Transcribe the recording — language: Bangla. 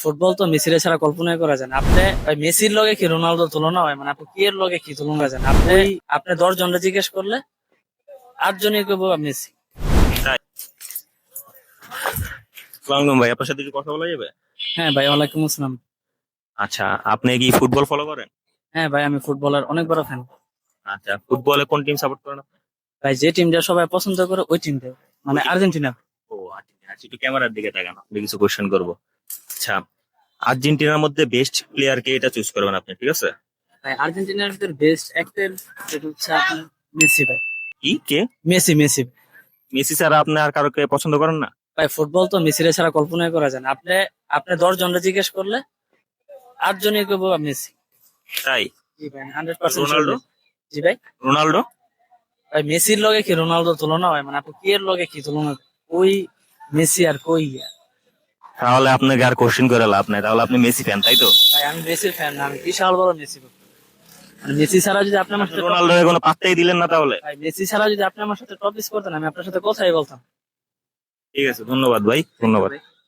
ফুটবল তো মেসির ছাড়া কল্পনাই করা যায় না। আপনি ভাই মেসির লগে কি রোনালদো তুলনা হয়? মানে আপনি কি এর লগে কি তুলনা করা যায় না? আপনি 10 জনকে জিজ্ঞেস করলে 8 জনই কইবো মেসি। তাই? আসসালামু আলাইকুম ভাই, আপনার সাথে একটু কথা বলা যাবে? হ্যাঁ ভাই, ওয়ালাইকুম আসসালাম। আচ্ছা, আপনি কি ফুটবল ফলো করেন? হ্যাঁ ভাই, আমি ফুটবলার অনেক বড় ফ্যান। আচ্ছা, ফুটবলে কোন টিম সাপোর্ট করেন আপনি? ভাই যে টিমটা সবাই পছন্দ করে ওই টিমটা, ওই মানে team? আর্জেন্টিনা। ও আচ্ছা আচ্ছা, একটু ক্যামেরার দিকে তাকান, আপনি কিছু কোশ্চেন করবো। আচ্ছা, আর্জেন্টিনার মধ্যে বেস্ট প্লেয়ার কে এটা চুজ করবেন আপনি, ঠিক আছে? ভাই আর্জেন্টিনার ভিতর বেস্ট অ্যাক্টর যেটা হচ্ছে আপনার মেসি ভাই। কি কে? Messi Messi. মেসি ছাড়া আপনি আর কারোকে পছন্দ করেন না? ভাই ফুটবল তো মেসির ছাড়া কল্পনাই করা যায় না। আপনি 10 জনকে জিজ্ঞেস করলে 8 জনই কইবো মেসি। তাই? জি ভাই, 100% শিওর। রোনাল্ডো? জি ভাই। রোনাল্ডো? ভাই মেসির লগে কি রোনালদো তুলনা হয়? মানে আপনি কি এর লগে কি তুলনা? ওই মেসি আর কই আর। তাহলে আপনাকে আর কোশ্চেন করে লাভ নাই, তাহলে আপনি মেসি ফ্যান, তাই তো? ভাই আমি মেসির ফ্যান না, আমি বিশাল বড় মেসি ভক্ত। মানে মেসি ছাড়া যদি আপনি আমার সাথে রোনাল্ডোর কোনো পাত্তাই দিলেন না তাহলে? ভাই মেসি ছাড়া যদি আপনি আমার সাথে টপিস করতেন, আমি আপনার সাথে কথাই বলতাম। ঠিক আছে, ধন্যবাদ ভাই, ধন্যবাদ।